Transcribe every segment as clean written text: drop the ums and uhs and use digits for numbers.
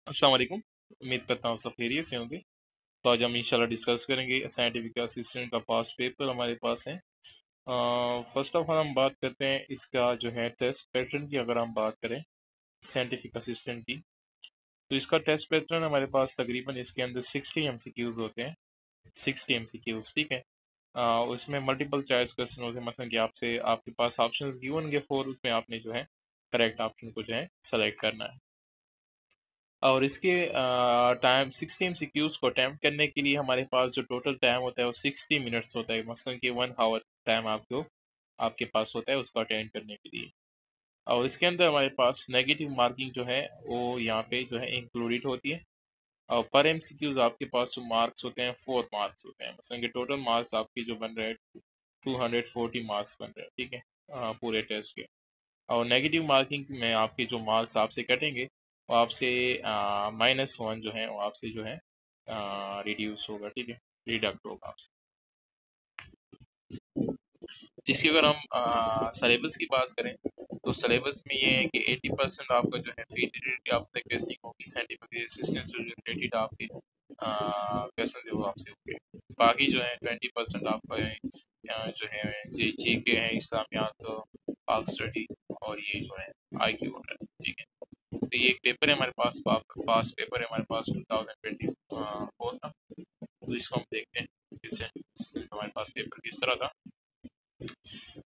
अस्सलाम वालेकुम। उम्मीद करता हूँ सब खैरियत से होंगे। तो आज हम इंशाल्लाह डिस्कस करेंगे साइंटिफिक असिस्टेंट का पास पेपर हमारे पास है। फर्स्ट ऑफ ऑल हम बात करते हैं इसका जो है टेस्ट पैटर्न की। अगर हम बात करें साइंटिफिक असिस्टेंट की, तो इसका टेस्ट पैटर्न हमारे पास तकरीबन इसके अंदर 60 एमसीक्यूज होते हैं। 60 एमसीक्यूज, ठीक है। उसमें मल्टीपल चॉइस क्वेश्चन होते हैं, मसलन कि आपसे आपके पास ऑप्शंस गिवन होंगे 4, उसमें आपने जो है करेक्ट ऑप्शन को जो है सेलेक्ट करना है। और इसके टाइम 60 एमसीक्यूज को अटेम्प्ट करने के लिए हमारे पास जो टोटल टाइम होता है वो 60 मिनट्स होता है। मसलन कि 1 आवर टाइम आपको आपके पास होता है उसको अटेंड करने के लिए। और इसके अंदर हमारे पास नेगेटिव मार्किंग जो है वो यहाँ पे जो है इंक्लूडेड होती है। और पर एमसीक्यूज आपके पास जो मार्क्स होते हैं 4 मार्क्स होते हैं। मसलन कि टोटल मार्क्स आपके जो बन रहे हैं 240 मार्क्स बन रहे हैं, ठीक है, पूरे टेस्ट के। और नेगेटिव मार्किंग में आपके जो मार्क्स आपसे कटेंगे वो आपसे -1 जो है वो आपसे जो है रिड्यूस होगा, ठीक है, डिडक्ट होगा आपसे। इसकी अगर हम सिलेबस की बात करें तो सिलेबस में ये है कि 80% आपका जो है फीजिबिलिटी ऑफ द केसिंग होगी, साइंटिफिक असिस्टेंस से रिलेटेड आपके क्वेश्चन है वो आपसे होंगे। बाकी जो है 20% आपका है, जो है जी के है, इस्लामियात, पाक स्टडी, और ये जो है IQ है, ठीक है। तो ये एक पेपर है हमारे पास, पास पेपर है हमारे पास 2024 का। तो इसको हम देखते हैं किस हमारे पास पेपर किस तरह था।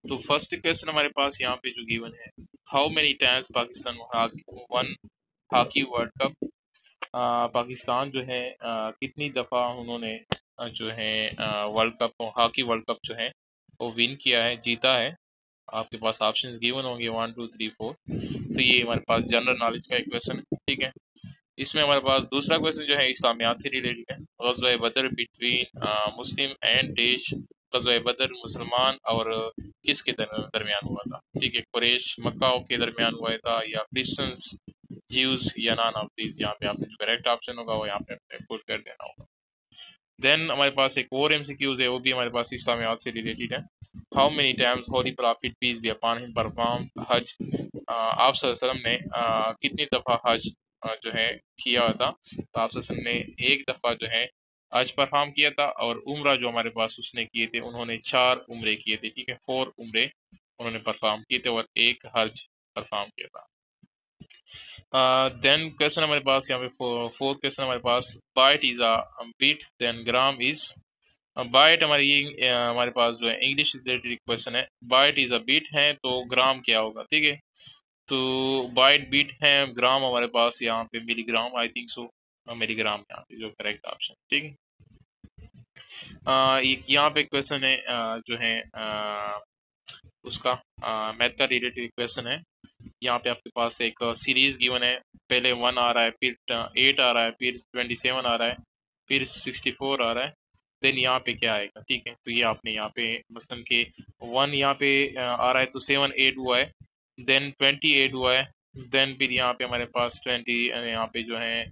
तो फर्स्ट क्वेश्चन हमारे पास यहाँ पे जो गिवन है, how many times Pakistan one hockey world cup. Pakistan जो है कितनी दफा उन्होंने जो है world cup, hockey world cup जो है वो विन किया है, जीता है। आपके पास ऑप्शंस गिवन होंगे 1 2 3 4। तो ये हमारे पास जनरल नॉलेज का एक क्वेश्चन है, ठीक है। इसमें हमारे पास दूसरा क्वेश्चन जो है इस्लामियात से रिलेटेड है। ग़ज़वा बदर बिटवीन मुस्लिम एंड देश। ग़ज़वा बदर मुसलमान और किसके दरमियान हुआ था, ठीक है। कुरैश मक्का के दरमियान हुआ था, या क्रिश्चियंस, ज्यूज, या नॉन ऑफ दीज। यहाँ पे आपने जो करेक्ट ऑप्शन होगा वो यहाँ पे पुट कर देना होगा। देन हमारे पास एक और एमसीक्यूज है, वो भी हमारे पास इस्लामियात से रिलेटेड है। How many times holy prophet peace be upon him perform हज। आप सल्लल्लाहु अलैहि वसल्लम ने कितनी दफ़ा हज जो है किया था। तो आप सल्लल्लाहु अलैहि वसल्लम ने एक दफ़ा जो है हज परफॉर्म किया था, और उम्रा जो हमारे पास उसने किए थे, उन्होंने 4 उम्रे किए थे, ठीक है, 4 उम्रे उन्होंने परफॉर्म किए थे और एक हज परफॉर्म किया था। देन क्वेश्चन हमारे पास यहाँ पे फोर्थ क्वेश्चन हमारे पास, bite is a beat than gram is. Bite हमारी हमारे पास जो है इंग्लिश रिलेटेड क्वेश्चन है। बाइट इज अ बीट है तो ग्राम क्या होगा, ठीक है। तो बाइट बीट है, ग्राम हमारे पास यहाँ पे milligram, I think so milligram यहाँ पे जो करेक्ट ऑप्शन, ठीक है। एक यहाँ पे क्वेश्चन है जो है उसका मैथ का रिलेटेड क्वेश्चन है। यहाँ पे आपके पास एक सीरीज गिवन है, पहले 1 आ रहा है, फिर 8 आ रहा है, फिर 27 आ रहा है, फिर 64 आ रहा है। देन यहाँ पे क्या आएगा, ठीक है। तो ये आपने यहाँ पे मसलन के 1 यहाँ पे आ रहा है तो 7 8 हुआ है, देन 28 हुआ है, देन फिर यहाँ पे हमारे पास 20 यहाँ पे जो है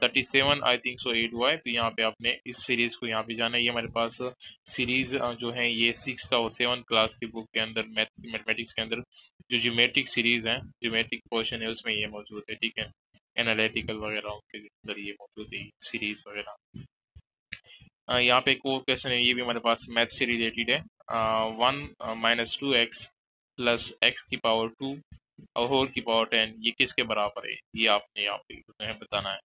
37 आई थिंक सो 8 हुआ है। तो यहाँ पे आपने इस सीरीज को यहाँ पे जाना है। ये हमारे पास सीरीज जो है ये 6 और 7 क्लास की बुक के अंदर मैथमेटिक्स के अंदर जो ज्योमेट्रिक सीरीज है, ज्योमेट्रिक पोर्शन है, उसमें ये मौजूद है, ठीक है। एनालिटिकल वगैरह उनके अंदर ये मौजूद है सीरीज वगैरह। यहाँ पे एक और क्वेश्चन है, ये भी हमारे पास मैथ से रिलेटेड है। 1 - 2x प्लस x⁻², और होल की पावर 10, ये किसके बराबर है, ये आपने यहाँ पे जो है बताना है।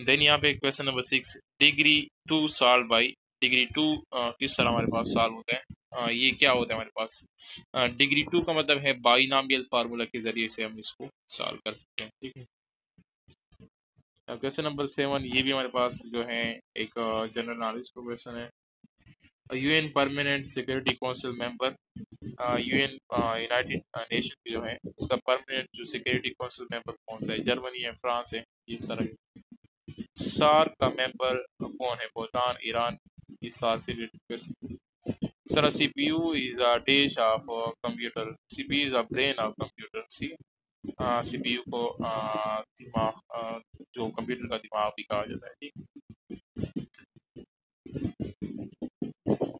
देन यहाँ पे question number 6, degree 2 solve by. Degree 2 किस तरह हमारे पास सॉल्व होता है, ये क्या होता है हमारे पास। डिग्री 2 का मतलब है बाइनॉमियल फार्मूला के जरिए से हम इसको सॉल्व कर सकते हैं, ठीक है। क्वेश्चन नंबर 7, ये भी हमारे पास जो है एक जनरल नॉलेज का क्वेश्चन है। UN permanent security council member, UN United nation जो है उसका परमानेंट जो सिक्योरिटी काउंसिल मेंबर कौन सा है, जर्मनी है, फ्रांस है, इस तरह। सार्क का मेंबर कौन है, भूटान, ईरान, इस साल से related question. Sir CPU is a dish of computer, CPU is a brain of computer. सी सीपीयू को दिमाग, जो कंप्यूटर का दिमाग भी कहा जाता है, ठीक।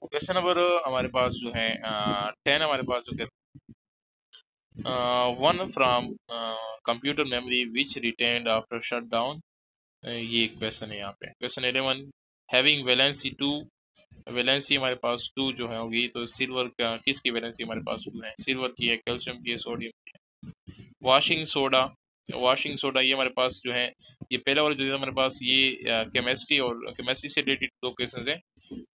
क्वेश्चन नंबर हमारे पास जो है 10 हमारे पास जो one from computer memory which retained after shut down. ये क्वेश्चन है यहाँ पे। क्वेश्चन 11, हैविंग वैलेंसी 2, वैलेंसी हमारे पास 2 जो है होगी, तो सिल्वर का किसकी वैलेंसी हमारे पास 2 है? सिल्वर की है, कैल्शियम की है, सोडियम की है। वॉशिंग सोडा, वॉशिंग सोडा ये हमारे पास जो है, ये पहला वाला जो है हमारे पास ये केमिस्ट्री और केमिस्ट्री से रिलेटेड 2 क्वेश्चन है।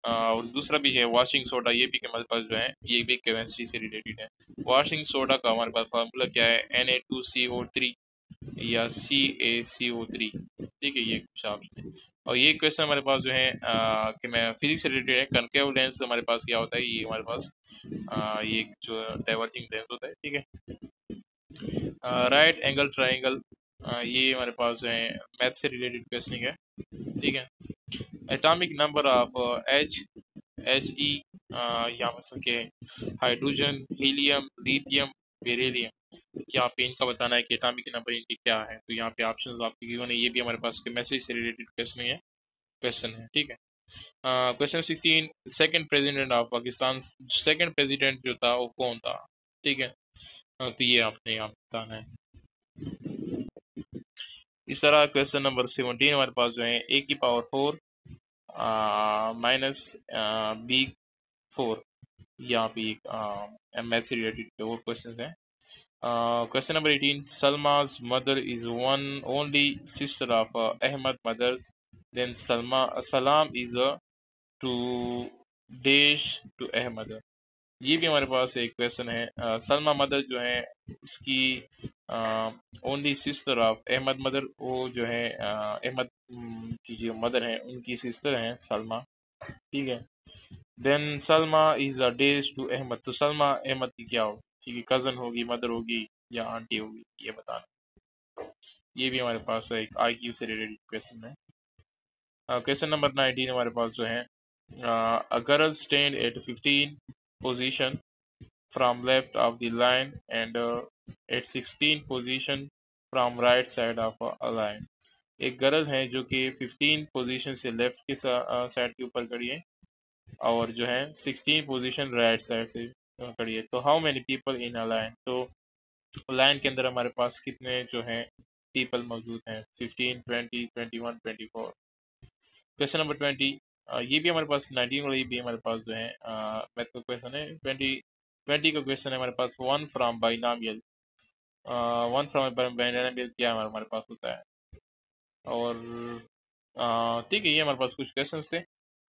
और दूसरा भी है वॉशिंग सोडा, ये भी हमारे पास जो है ये भी केमिस्ट्री से रिलेटेड है। वॉशिंग सोडा का हमारे पास फार्मूला क्या है? Na2CO3 या CaCO3, ठीक है, ये कुछ ऑप्शन है। और ये क्वेश्चन हमारे पास जो है कि मैं फिजिक्स से रिलेटेड है। कनकेव लेंस हमारे पास क्या होता है? ये हमारे पास ये जो डाइवर्जिंग लेंस होता है, ठीक है। राइट एंगल ट्राइंगल, ये हमारे पास जो है मैथ से रिलेटेड क्वेश्चन है, ठीक है। एटॉमिक नंबर ऑफ He, यहाँ पर के हाइड्रोजन, हीलियम, लिथियम, बेरिलियम, यहाँ पे इनका बताना है कि एटॉमिक नंबर इनके क्या है। तो यहाँ पे ऑप्शंस आपके गिवन है, ये भी हमारे पास केमिस्ट्री से रिलेटेड क्वेश्चन है, ठीक है। Question 16, second president of Pakistan, second president जो था वो कौन था? ठीक है। तो ये आपने यहाँ बताना है। इस तरह क्वेश्चन नंबर 17 हमारे पास जो है A⁴ माइनस B⁴, यहाँ पे मैथ से रिलेटेड और क्वेश्चन हैं। Question number 18, Salma's mother is one only sister of Ahmad mother's. Then Salam is a to dash to Ahmad. ये भी हमारे पास एक क्वेश्चन है। सलमा मदर जो है उसकी only sister of Ahmad mother, वो जो है अहमद की जो मदर है उनकी सिस्टर हैं सलमा, ठीक है। देन सलमा इज अ डेज टू अहमद, तो सलमा अहमद की क्या होगी? ठीक है, कजन होगी, मदर होगी या आंटी होगी, ये बताना। ये भी हमारे पास एक IQ से रिलेटेड क्वेश्चन है। क्वेश्चन नंबर 19 हमारे पास जो है a girl stand at 15 position from left of the line and at 16 position from right side of a line। एक गर्ल है जो कि 15 पोजीशन से लेफ्ट के साइड के ऊपर खड़ी है और जो है 16 पोजीशन राइट साइड से खड़ी है। तो how many people in a line, तो लाइन के अंदर हमारे पास कितने जो हैं पीपल मौजूद हैं? 15, 20, 21, 24। क्वेश्चन नंबर 20, ये भी हमारे पास 19 वाला, ये भी हमारे पास जो है मैथ का क्वेश्चन है। 20 का क्वेश्चन है हमारे पास, one from binomial, one from binomial क्या हमारे पास होता है? और ठीक है, ये हमारे पास कुछ क्वेश्चंस थे।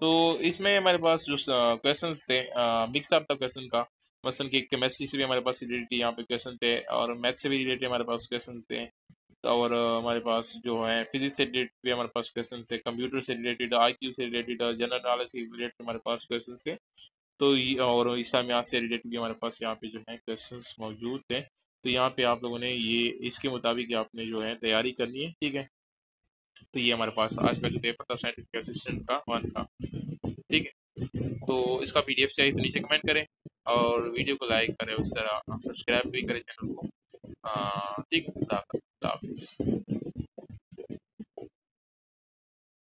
तो इसमें हमारे पास जो क्वेश्चंस थे मिक्स अप था क्वेश्चन का, मसलन कि केमिस्ट्री से भी हमारे पास रिलेटेड यहाँ पे क्वेश्चन थे और मैथ से भी रिलेटेड हमारे पास क्वेश्चन थे। और हमारे पास जो है फिजिक्स से रिलेटेड भी हमारे पास क्वेश्चन थे, कंप्यूटर से रिलेटेड, IQ से रिलेटेड, जनरल नॉलेज से रिलेटेड हमारे पास क्वेश्चन थे। तो और इस्लामियात से रिलेटेड भी हमारे पास यहाँ पे जो है क्वेश्चंस मौजूद थे। तो यहाँ पे आप लोगों ने ये इसके मुताबिक आपने जो है तैयारी करनी है, ठीक है। तो ये हमारे पास आज का जो पेपर था साइंटिफिक असिस्टेंट का 1 का, ठीक है। तो इसका PDF चाहिए तो नीचे कमेंट करें और वीडियो को लाइक करें, उस तरह सब्सक्राइब भी करें चैनल को। ठीक है, हाफिज़।